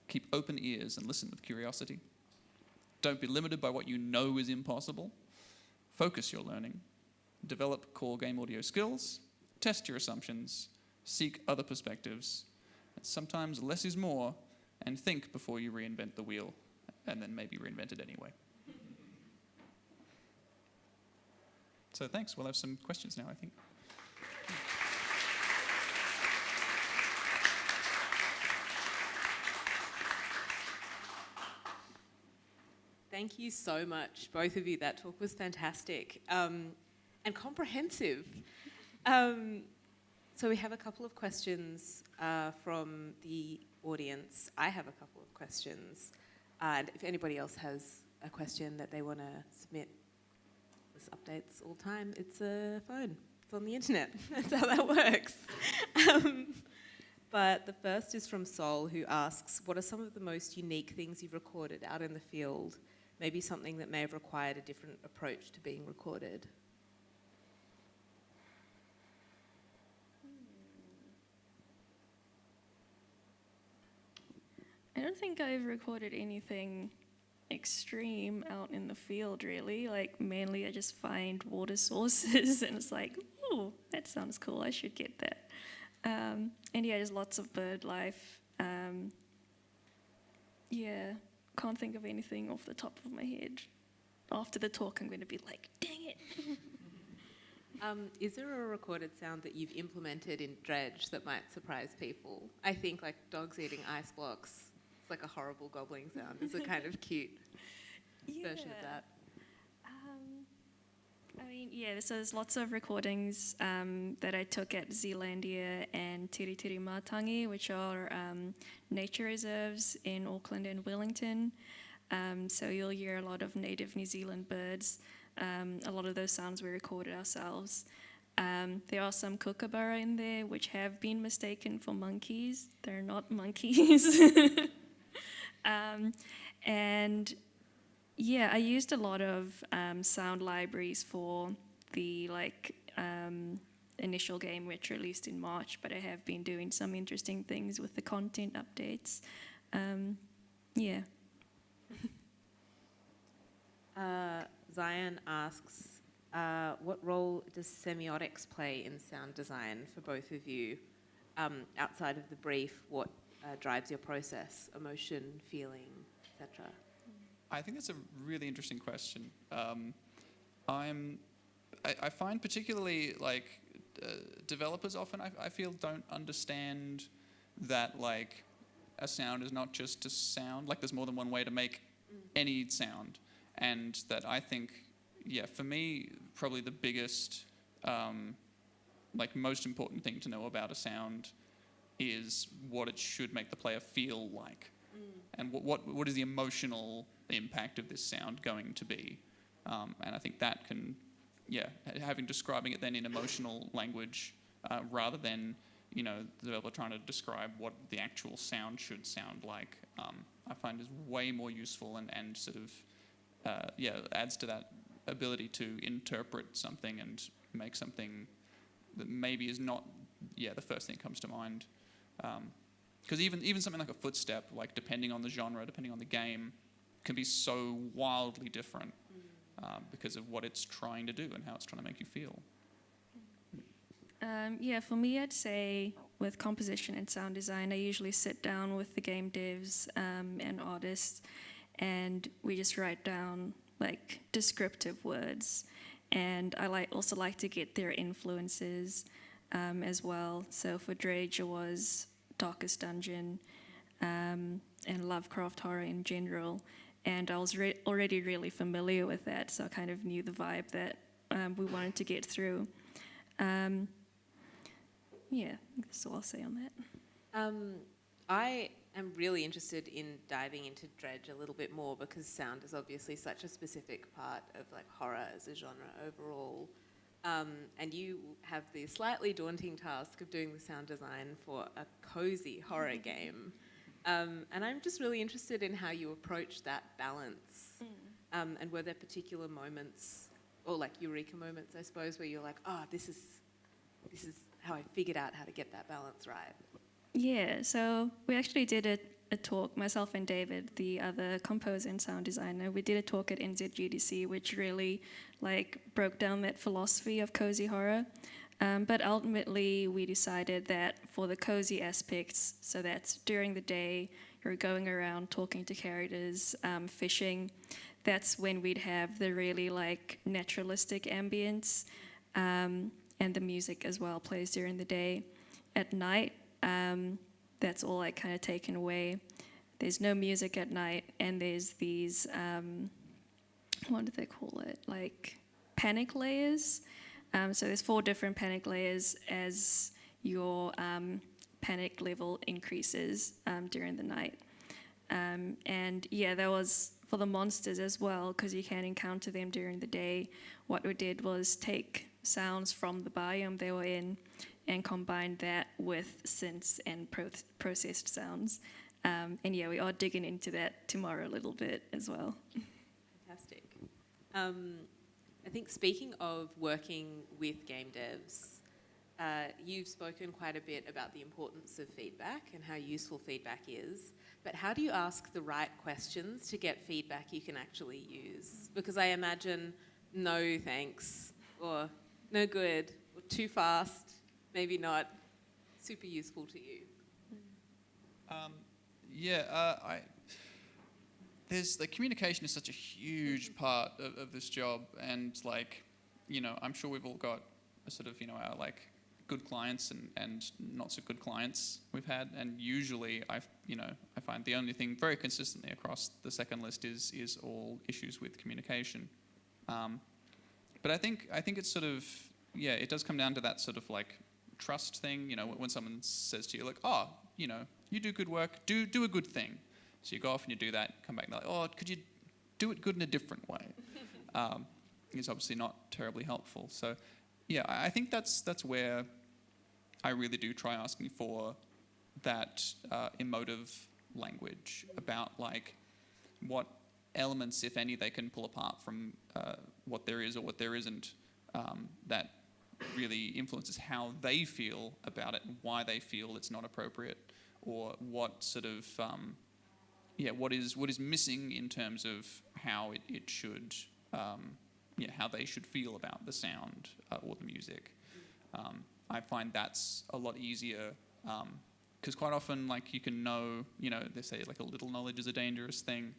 Keep open ears and listen with curiosity. Don't be limited by what you know is impossible. Focus your learning. Develop core game audio skills. Test your assumptions. Seek other perspectives. And sometimes less is more, and think before you reinvent the wheel, and then maybe reinvent it anyway. So thanks. We'll have some questions now, I think. Thank you so much, both of you. That talk was fantastic and comprehensive. So we have a couple of questions from the audience. I have a couple of questions. And if anybody else has a question that they want to submit, this updates all the time. It's a phone. It's on the internet. That's how that works. But the first is from Sol, who asks, what are some of the most unique things you've recorded out in the field? Maybe something that may have required a different approach to being recorded. I don't think I've recorded anything extreme out in the field, really. Like, mainly I just find water sources and it's like, oh, that sounds cool, I should get that. And yeah, there's lots of bird life. Yeah, can't think of anything off the top of my head. After the talk, I'm going to be like, dang it. Is there a recorded sound that you've implemented in Dredge that might surprise people? I think like dogs eating ice blocks. It's like a horrible gobbling sound. It's a kind of cute version of that. I mean, yeah, so there's lots of recordings that I took at Zealandia and Tiritimatangi, which are nature reserves in Auckland and Wellington. So you'll hear a lot of native New Zealand birds. A lot of those sounds we recorded ourselves. There are some kookaburra in there which have been mistaken for monkeys. They're not monkeys. And yeah, I used a lot of sound libraries for the initial game which released in March, but I have been doing some interesting things with the content updates. Yeah. Zion asks, what role does semiotics play in sound design for both of you? Outside of the brief, what drives your process, emotion, feeling, etc.? I think that's a really interesting question. I find particularly developers often, I feel, don't understand that like a sound is not just a sound. Like there's more than one way to make any sound. And that I think, yeah, for me, probably the biggest, most important thing to know about a sound is what it should make the player feel like. And what is the emotional impact of this sound going to be? And I think that can, describing it then in emotional language rather than, the developer trying to describe what the actual sound should sound like, I find is way more useful and sort of, adds to that ability to interpret something and make something that maybe is not, the first thing that comes to mind. Because even something like a footstep, like depending on the genre, depending on the game, can be so wildly different because of what it's trying to do and how it's trying to make you feel. For me, I'd say with composition and sound design, I usually sit down with the game devs and artists, and we just write down like descriptive words. And I also like to get their influences as well. So for Dredge, it was Darkest Dungeon and Lovecraft horror in general. And I was already really familiar with that, so I kind of knew the vibe that we wanted to get through. That's all I'll say on that. I I'm really interested in diving into Dredge a little bit more because sound is obviously such a specific part of like horror as a genre overall. And you have the slightly daunting task of doing the sound design for a cozy horror game. And I'm just really interested in how you approach that balance. And were there particular moments, or like eureka moments, I suppose, where you're like, oh, this is how I figured out how to get that balance right? Yeah, so we actually did a talk, myself and David, the other composer and sound designer, we did a talk at NZGDC, which really like broke down that philosophy of cozy horror. But ultimately, we decided that for the cozy aspects, so that's during the day, you're going around talking to characters, fishing, that's when we'd have the really like naturalistic ambience, and the music as well plays during the day. At night, that's all like kind of taken away. There's no music at night, and there's these, what do they call it? Like panic layers. So there's 4 different panic layers as your panic level increases during the night. And yeah, that was for the monsters as well, because you can encounter them during the day. What we did was take sounds from the biome they were in and combine that with synths and processed sounds. And yeah, we are digging into that tomorrow a little bit as well. Fantastic. I think speaking of working with game devs, you've spoken quite a bit about the importance of feedback and how useful feedback is, but how do you ask the right questions to get feedback you can actually use? Because I imagine no thanks, or no good, or too fast, maybe not super useful to you. There's the communication is such a huge part of this job, and like, you know, I'm sure we've all got a sort of, you know, our like good clients and not so good clients we've had, and usually I find the only thing very consistently across the second list is all issues with communication. But I think it's sort of, yeah, it does come down to that sort of like trust thing, you know, when someone says to you like, oh, you know, you do good work, do a good thing. So you go off and you do that, come back and they're like, oh, could you do it good in a different way? It's obviously not terribly helpful. So yeah, I think that's where I really do try asking for that emotive language about like what elements, if any, they can pull apart from what there is or what there isn't, that really influences how they feel about it and why they feel it's not appropriate, or what sort of what is missing in terms of how it should how they should feel about the sound or the music. I find that's a lot easier because quite often, like, you can know, you know, they say like a little knowledge is a dangerous thing.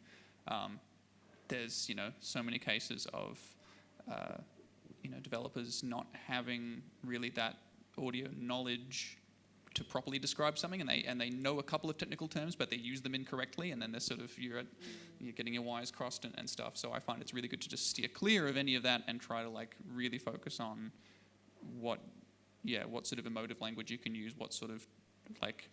There's, you know, so many cases of developers not having really that audio knowledge to properly describe something, and they know a couple of technical terms, but they use them incorrectly, and then they're sort of you're getting your wires crossed and stuff. So I find it's really good to just steer clear of any of that and try to like really focus on what sort of emotive language you can use, what sort of like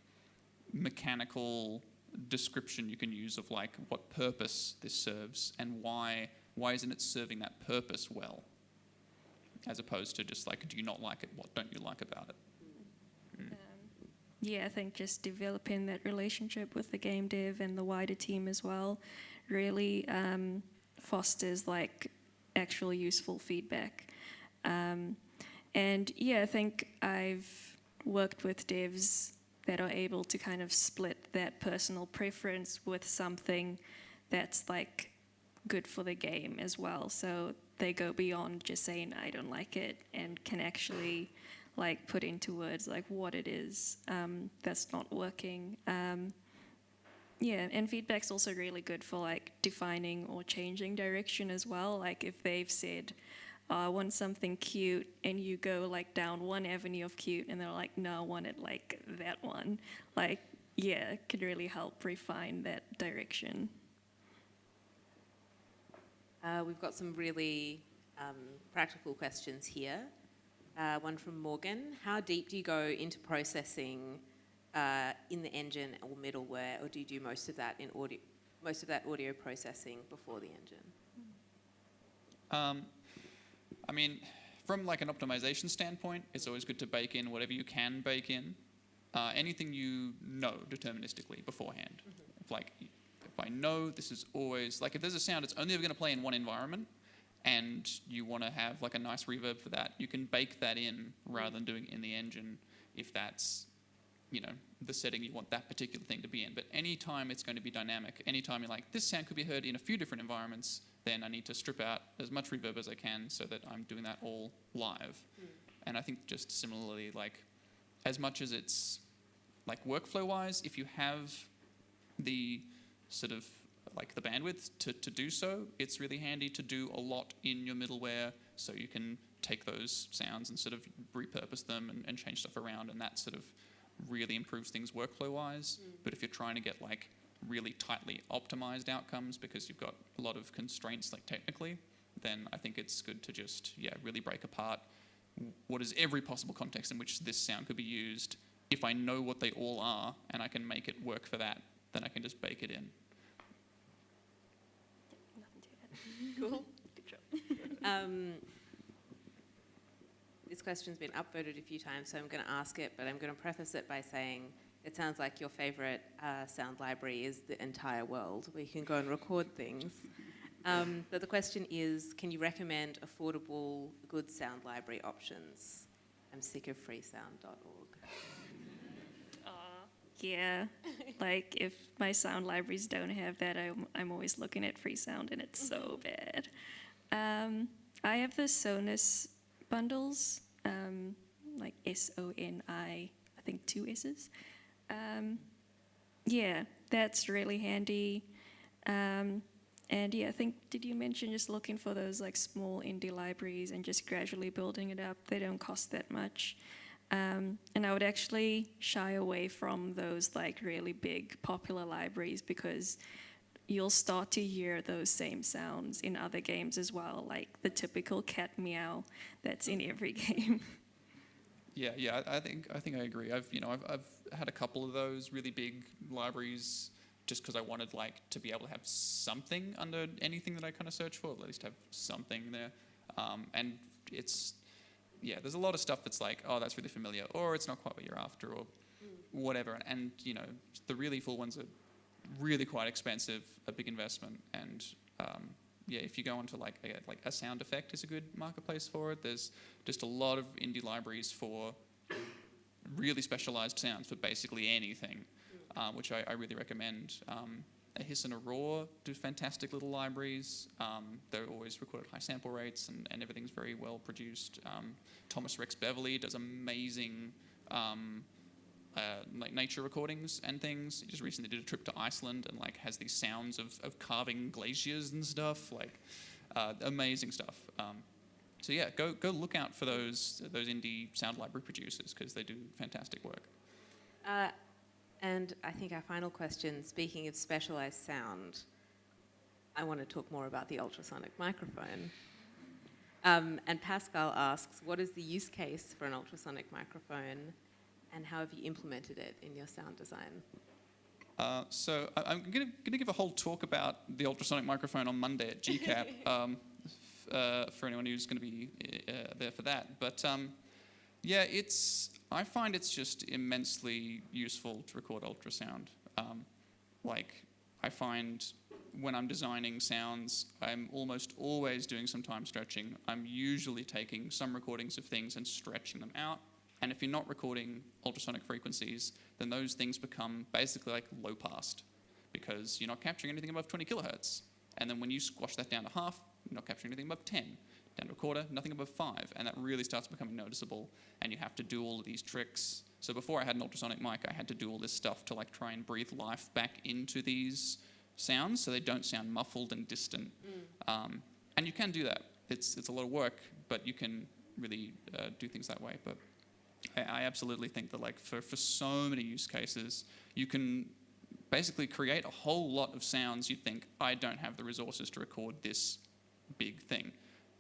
mechanical description you can use of like what purpose this serves and why isn't it serving that purpose well, as opposed to just like, do you not like it? What don't you like about it? Yeah, I think just developing that relationship with the game dev and the wider team as well really fosters like actual useful feedback. And yeah, I think I've worked with devs that are able to kind of split that personal preference with something that's like good for the game as well. So they go beyond just saying, I don't like it, and can actually like put into words like what it is that's not working. Yeah, and feedback's also really good for like defining or changing direction as well. Like if they've said, oh, I want something cute, and you go like down one avenue of cute, and they're like, no, I want it like that one. Like, yeah, it could really help refine that direction. We've got some really practical questions here. One from Morgan. How deep do you go into processing in the engine or middleware, or do you do most of that audio processing before the engine? I mean, from like an optimization standpoint, it's always good to bake in whatever you can bake in. Anything you know deterministically beforehand. If I know this is always, like if there's a sound, it's only ever going to play in one environment, and you want to have like a nice reverb for that, you can bake that in rather than doing it in the engine if that's, you know, the setting you want that particular thing to be in. But anytime it's going to be dynamic, anytime you're like, this sound could be heard in a few different environments, then I need to strip out as much reverb as I can so that I'm doing that all live. And I think just similarly, like, as much as it's, like, workflow-wise, if you have the sort of, like, the bandwidth to do so, it's really handy to do a lot in your middleware so you can take those sounds and sort of repurpose them and change stuff around, and that sort of really improves things workflow-wise. But if you're trying to get, like, really tightly optimized outcomes because you've got a lot of constraints, like, technically, then I think it's good to just, really break apart what is every possible context in which this sound could be used. If I know what they all are and I can make it work for that, then I can just bake it in. Cool. Good job. This question's been upvoted a few times, so I'm going to ask it, but I'm going to preface it by saying it sounds like your favourite sound library is the entire world, where you can go and record things. But the question is, can you recommend affordable, good sound library options? I'm sick of freesound.org. Yeah, like if my sound libraries don't have that, I'm always looking at Freesound, and it's so bad. I have the Sonus bundles, like SONI, I think 2 S's. Yeah, that's really handy. And yeah, I think, did you mention just looking for those like small indie libraries and just gradually building it up? They don't cost that much. And I would actually shy away from those like really big popular libraries, because you'll start to hear those same sounds in other games as well, like the typical cat meow that's in every game. Yeah, I think I agree. I've had a couple of those really big libraries just because I wanted like to be able to have something under anything that I kind of search for, at least have something there. And it's, there's a lot of stuff that's like, oh, that's really familiar, or it's not quite what you're after, or whatever. And the really full ones are really quite expensive, a big investment. And if you go onto like a sound effect is a good marketplace for it. There's just a lot of indie libraries for really specialized sounds for basically anything, which I really recommend. A Hiss and a Roar do fantastic little libraries. They're always recorded at high sample rates, and everything's very well produced. Thomas Rex Beverly does amazing like nature recordings and things. He just recently did a trip to Iceland and like has these sounds of carving glaciers and stuff, like amazing stuff. So yeah, go look out for those indie sound library producers, because they do fantastic work. And I think our final question, speaking of specialized sound, I want to talk more about the ultrasonic microphone. And Pascal asks, what is the use case for an ultrasonic microphone, and how have you implemented it in your sound design? So I'm going to give a whole talk about the ultrasonic microphone on Monday at GCAP for anyone who's going to be there for that. But I find it's just immensely useful to record ultrasound. I find when I'm designing sounds, I'm almost always doing some time stretching. I'm usually taking some recordings of things and stretching them out. And if you're not recording ultrasonic frequencies, then those things become basically like low passed, because you're not capturing anything above 20 kilohertz. And then when you squash that down to half, you're not capturing anything above 10. Down to a quarter, nothing above 5. And that really starts becoming noticeable, and you have to do all of these tricks. So before I had an ultrasonic mic, I had to do all this stuff to like try and breathe life back into these sounds so they don't sound muffled and distant. And you can do that. It's a lot of work, but you can really do things that way. But I absolutely think that like for so many use cases, you can basically create a whole lot of sounds you'd think, I don't have the resources to record this big thing.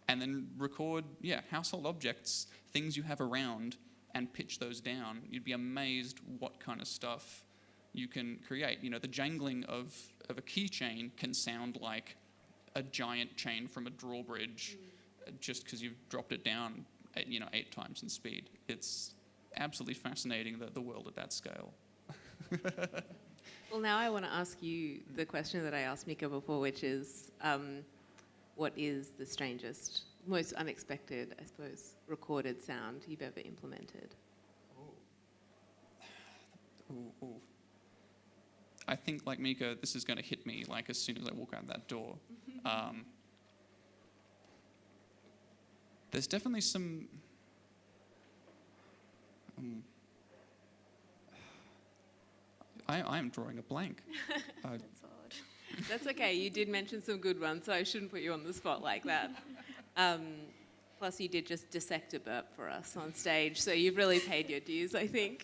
And then record, household objects, things you have around, and pitch those down, you'd be amazed what kind of stuff you can create. You know, the jangling of a keychain can sound like a giant chain from a drawbridge just because you've dropped it down, 8 times in speed. It's absolutely fascinating, the world at that scale. Well, now I want to ask you the question that I asked Mika before, which is, what is the strangest, most unexpected, I suppose, recorded sound you've ever implemented? Ooh. I think, like Mika, this is going to hit me like as soon as I walk out that door. There's definitely some... I am drawing a blank. That's odd. That's okay. You did mention some good ones, so I shouldn't put you on the spot like that. Plus, you did just dissect a burp for us on stage, so you've really paid your dues, I think.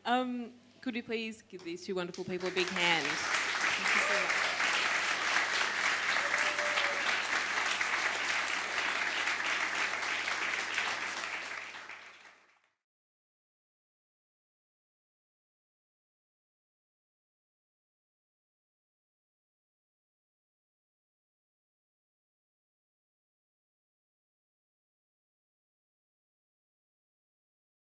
Could we please give these two wonderful people a big hand?